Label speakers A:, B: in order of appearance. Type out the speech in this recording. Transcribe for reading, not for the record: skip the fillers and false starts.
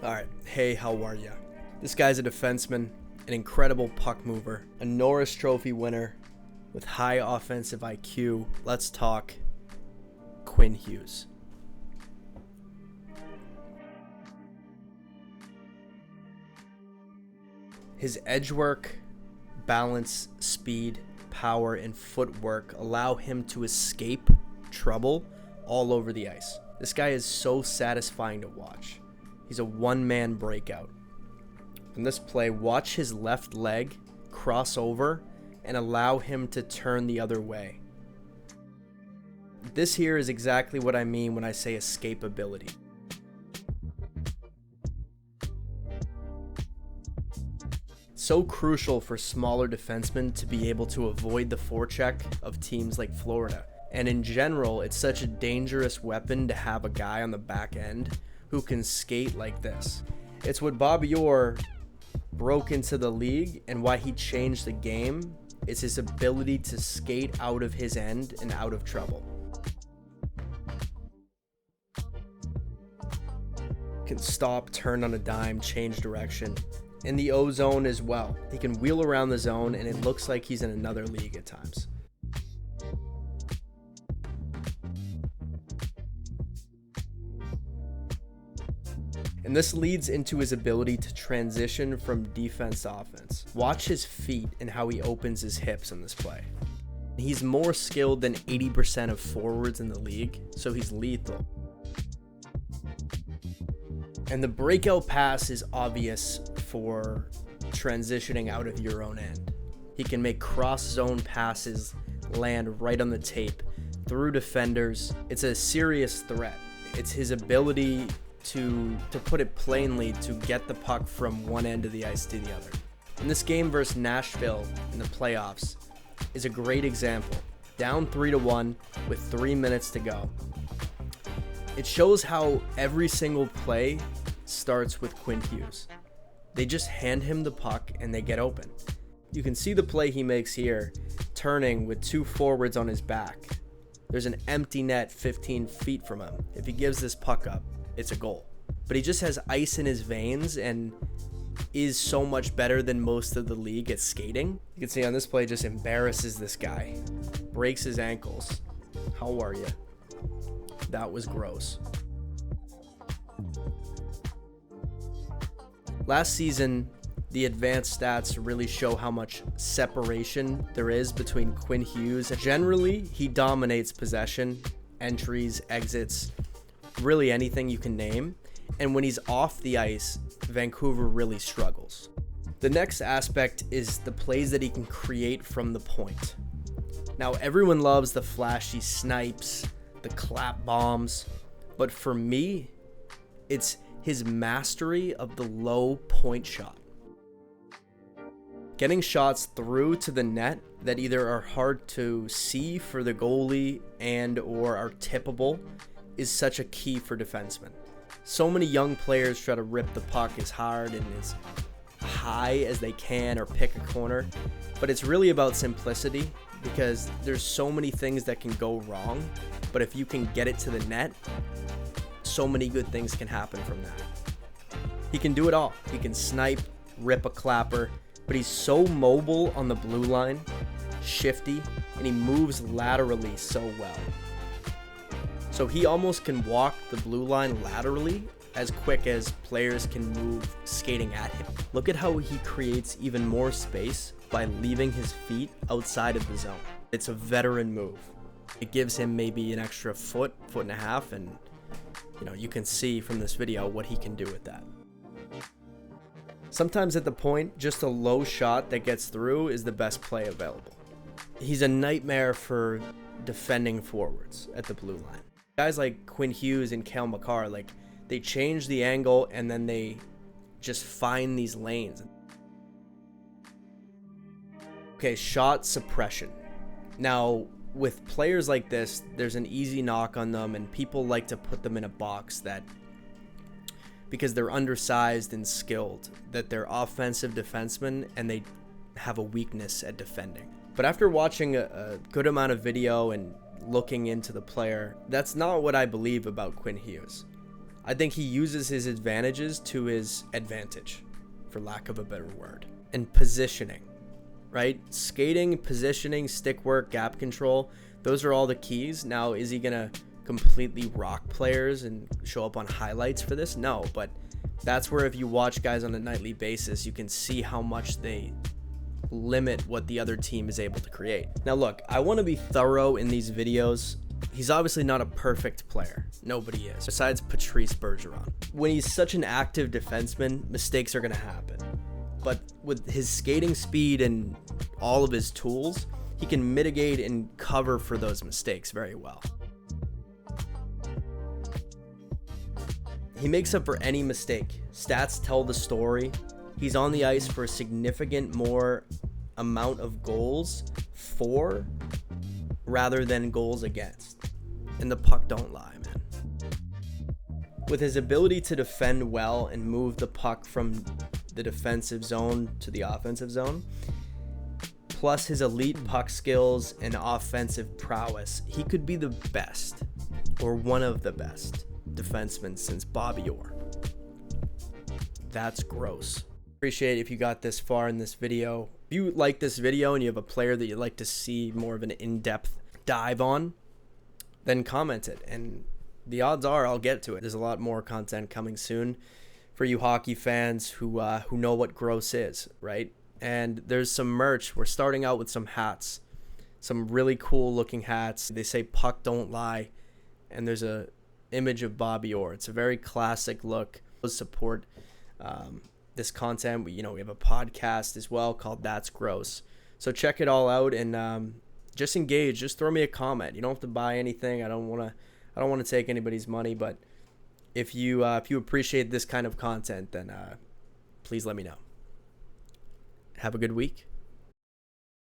A: Alright, hey, how are ya? This guy's a defenseman, an incredible puck mover, a Norris Trophy winner with high offensive IQ. Let's talk Quinn Hughes. His edge work, balance, speed, power, and footwork allow him to escape trouble all over the ice. This guy is so satisfying to watch. He's a one-man breakout. In this play, watch his left leg cross over and allow him to turn the other way. This here is exactly what I mean when I say escapability. So crucial for smaller defensemen to be able to avoid the forecheck of teams like Florida. And in general, it's such a dangerous weapon to have a guy on the back end who can skate like this. It's what Bobby Orr broke into the league and why he changed the game. It's his ability to skate out of his end and out of trouble. Can stop, turn on a dime, change direction. In the O zone as well. He can wheel around the zone and it looks like he's in another league at times. And this leads into his ability to transition from defense to offense. Watch his feet and how he opens his hips in this play. He's more skilled than 80% of forwards in the league, so he's lethal. And the breakout pass is obvious for transitioning out of your own end. He can make cross-zone passes land right on the tape through defenders. It's a serious threat. It's his ability to put it plainly, to get the puck from one end of the ice to the other. And this game versus Nashville in the playoffs is a great example. Down 3-1 with 3 minutes to go. It shows how every single play starts with Quinn Hughes. They just hand him the puck and they get open. You can see the play he makes here, turning with two forwards on his back. There's an empty net 15 feet from him. If he gives this puck up, it's a goal. But he just has ice in his veins and is so much better than most of the league at skating. You can see on this play, just embarrasses this guy. Breaks his ankles. How are you? That was gross. Last season, the advanced stats really show how much separation there is between Quinn Hughes. Generally, he dominates possession, entries, exits, really anything you can name. And when he's off the ice, Vancouver really struggles. The next aspect is the plays that he can create from the point. Now, everyone loves the flashy snipes, the clap bombs, but for me, it's his mastery of the low point shot. Getting shots through to the net that either are hard to see for the goalie and or are tippable is such a key for defensemen. So many young players try to rip the puck as hard and as high as they can or pick a corner, but it's really about simplicity because there's so many things that can go wrong, but if you can get it to the net, so many good things can happen from that. He can do it all. He can snipe, rip a clapper, but he's so mobile on the blue line, shifty, and he moves laterally so well. So he almost can walk the blue line laterally as quick as players can move skating at him. Look at how he creates even more space by leaving his feet outside of the zone. It's a veteran move. It gives him maybe an extra foot and a half, and you can see from this video what he can do with that. Sometimes at the point, just a low shot that gets through is the best play available. He's a nightmare for defending forwards at the blue line. Guys like Quinn Hughes and Cale Makar, they change the angle and then they just find these lanes. Okay, shot suppression. Now, with players like this, there's an easy knock on them and people like to put them in a box that, because they're undersized and skilled, that they're offensive defensemen and they have a weakness at defending. But after watching a good amount of video and looking into the player, that's not what I believe about Quinn Hughes. I think he uses his advantages to his advantage, for lack of a better word. And positioning, right? Skating, positioning, stick work, gap control, those are all the keys. Now, is he going to completely rock players and show up on highlights for this? No, but that's where if you watch guys on a nightly basis, you can see how much they limit what the other team is able to create. Now look, I want to be thorough in these videos. He's obviously not a perfect player. Nobody is, besides Patrice Bergeron. When he's such an active defenseman, mistakes are going to happen. But with his skating speed and all of his tools, he can mitigate and cover for those mistakes very well. He makes up for any mistake. Stats tell the story. He's on the ice for a significant more amount of goals for rather than goals against. And the puck don't lie, man. With his ability to defend well and move the puck from the defensive zone to the offensive zone, plus his elite puck skills and offensive prowess, he could be the best, or one of the best, defensemen since Bobby Orr. That's gross. Appreciate if you got this far in this video. If you like this video and you have a player that you'd like to see more of an in-depth dive on, then comment it, and the odds are I'll get to it. There's a lot more content coming soon for you hockey fans who know what gross is, right? And there's some merch. We're starting out with some hats, some really cool looking hats. They say puck don't lie, and there's a image of Bobby Orr. It's a very classic look. Support this content. We have a podcast as well called That's Gross. So check it all out and just engage. Just throw me a comment. You don't have to buy anything. I don't want to take anybody's money, but if you appreciate this kind of content, then please let me know. Have a good week.